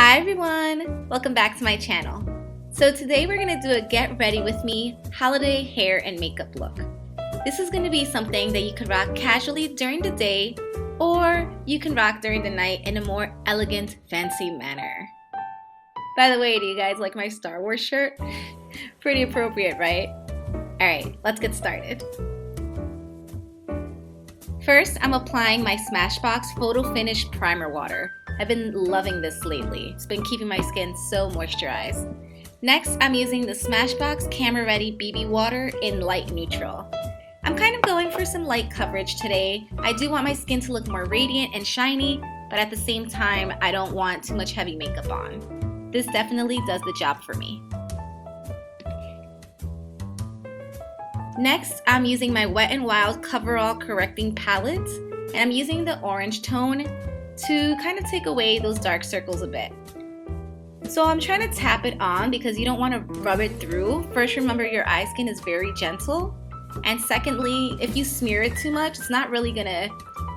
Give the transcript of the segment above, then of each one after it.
Hi everyone! Welcome back to my channel. So today we're going to do a get ready with me holiday hair and makeup look. This is going to be something that you could rock casually during the day, or you can rock during the night in a more elegant, fancy manner. By the way, do you guys like my Star Wars shirt? Pretty appropriate, right? Alright, let's get started. First, I'm applying my Smashbox Photo Finish Primer Water. I've been loving this lately. It's been keeping my skin so moisturized. Next, I'm using the Smashbox Camera Ready BB Water in light neutral. I'm kind of going for some light coverage today. I do want my skin to look more radiant and shiny, but at the same time, I don't want too much heavy makeup on. This definitely does the job for me. Next, I'm using my Wet n Wild Coverall Correcting Palette, and I'm using the orange tone to kind of take away those dark circles a bit. So I'm trying to tap it on because you don't want to rub it through. First, remember your eye skin is very gentle. And secondly, if you smear it too much, it's not really gonna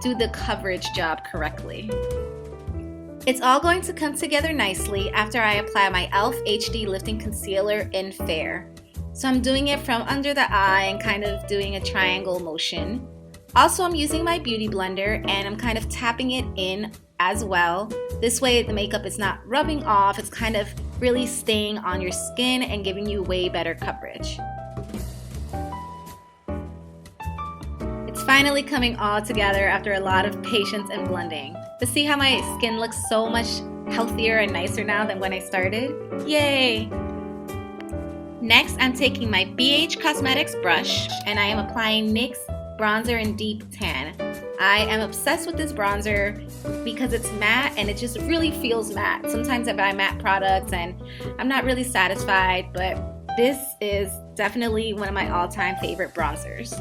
do the coverage job correctly. It's all going to come together nicely after I apply my e.l.f. HD Lifting Concealer in Fair. So I'm doing it from under the eye and kind of doing a triangle motion. Also, I'm using my beauty blender and I'm kind of tapping it in as well. This way the makeup is not rubbing off, it's kind of really staying on your skin and giving you way better coverage. It's finally coming all together after a lot of patience and blending. But see how my skin looks so much healthier and nicer now than when I started? Yay! Next, I'm taking my BH Cosmetics brush and I am applying NYX Bronzer in Deep Tan. I am obsessed with this bronzer because it's matte and it just really feels matte. Sometimes I buy matte products and I'm not really satisfied, but this is definitely one of my all-time favorite bronzers.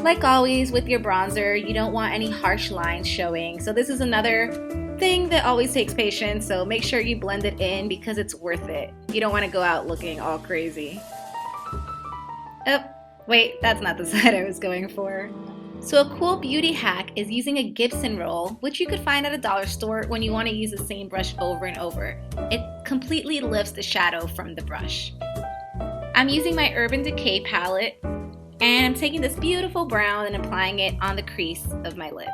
Like always with your bronzer, you don't want any harsh lines showing, so this is another thing that always takes patience, so make sure you blend it in because it's worth it. You don't want to go out looking all crazy. Oh, wait, that's not the side I was going for. So a cool beauty hack is using a Gibson roll, which you could find at a dollar store when you want to use the same brush over and over. It completely lifts the shadow from the brush. I'm using my Urban Decay palette, and I'm taking this beautiful brown and applying it on the crease of my lids.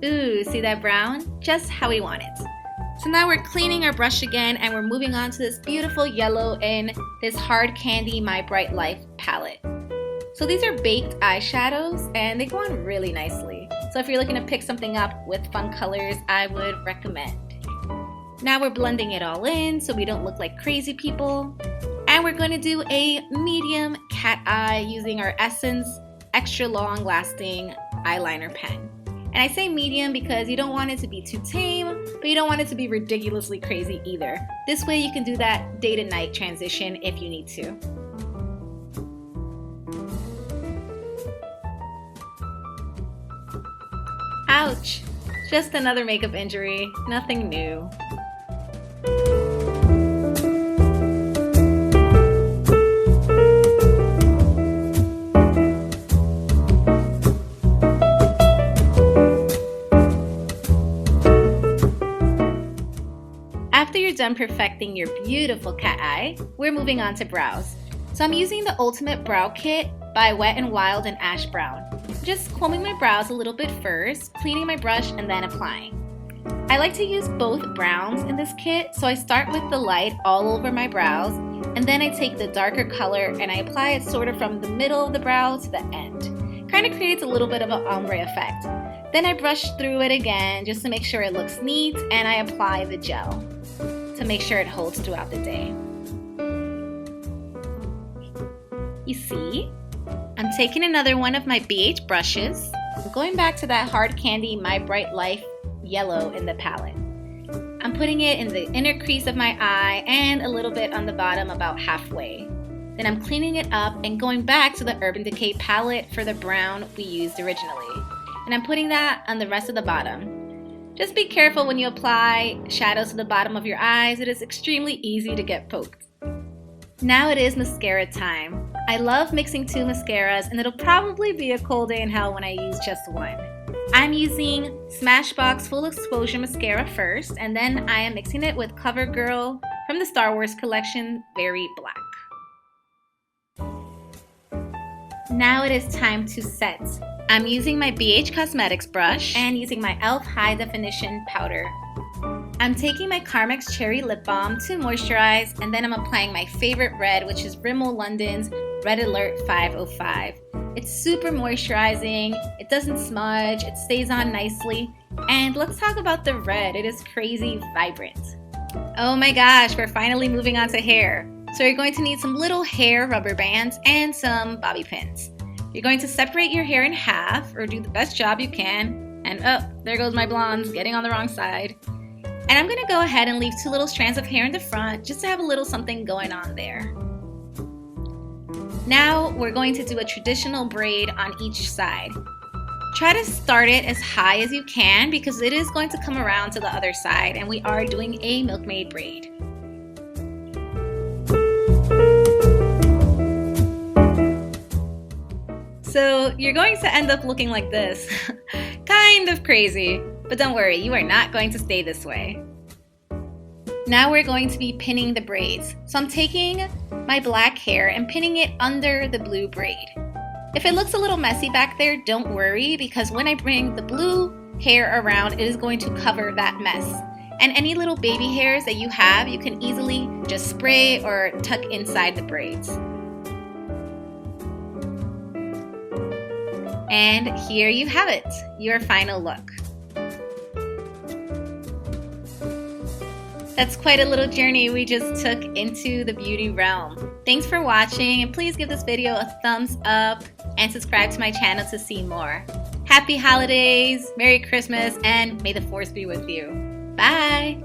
Ooh, see that brown? Just how we want it. So now we're cleaning our brush again and we're moving on to this beautiful yellow in this Hard Candy My Bright Life palette. So these are baked eyeshadows and they go on really nicely. So if you're looking to pick something up with fun colors, I would recommend. Now we're blending it all in so we don't look like crazy people. And we're going to do a medium cat eye using our Essence Extra Long Lasting Eyeliner Pen. And I say medium because you don't want it to be too tame, but you don't want it to be ridiculously crazy either. This way you can do that day to night transition if you need to. Ouch! Just another makeup injury, nothing new. After you're done perfecting your beautiful cat eye, we're moving on to brows. So I'm using the Ultimate Brow Kit by Wet n Wild in Ash Brown. Just combing my brows a little bit first, cleaning my brush, and then applying. I like to use both browns in this kit, so I start with the light all over my brows, and then I take the darker color and I apply it sort of from the middle of the brow to the end. Kind of creates a little bit of an ombre effect. Then I brush through it again just to make sure it looks neat, and I apply the gel to make sure it holds throughout the day. You see? I'm taking another one of my BH brushes. I'm going back to that Hard Candy My Bright Life yellow in the palette. I'm putting it in the inner crease of my eye and a little bit on the bottom about halfway. Then I'm cleaning it up and going back to the Urban Decay palette for the brown we used originally. And I'm putting that on the rest of the bottom. Just be careful when you apply shadows to the bottom of your eyes. It is extremely easy to get poked. Now it is mascara time. I love mixing two mascaras, and it'll probably be a cold day in hell when I use just one. I'm using Smashbox Full Exposure Mascara first, and then I am mixing it with CoverGirl from the Star Wars collection, Very Black. Now it is time to set. I'm using my BH Cosmetics brush and using my e.l.f. High Definition Powder. I'm taking my Carmex Cherry Lip Balm to moisturize, and then I'm applying my favorite red, which is Rimmel London's Red Alert 505. It's super moisturizing, it doesn't smudge, it stays on nicely, and let's talk about the red. It is crazy vibrant. Oh my gosh, we're finally moving on to hair. So you're going to need some little hair rubber bands and some bobby pins. You're going to separate your hair in half, or do the best job you can, and oh, there goes my blondes getting on the wrong side. And I'm going to go ahead and leave two little strands of hair in the front just to have a little something going on there. Now we're going to do a traditional braid on each side. Try to start it as high as you can because it is going to come around to the other side, and we are doing a milkmaid braid. So you're going to end up looking like this. Kind of crazy, but don't worry, you are not going to stay this way. Now we're going to be pinning the braids. So I'm taking my black hair and pinning it under the blue braid. If it looks a little messy back there, don't worry, because when I bring the blue hair around, it is going to cover that mess. And any little baby hairs that you have, you can easily just spray or tuck inside the braids. And here you have it, your final look. That's quite a little journey we just took into the beauty realm. Thanks for watching, and please give this video a thumbs up and subscribe to my channel to see more. Happy holidays, Merry Christmas, and may the force be with you. Bye!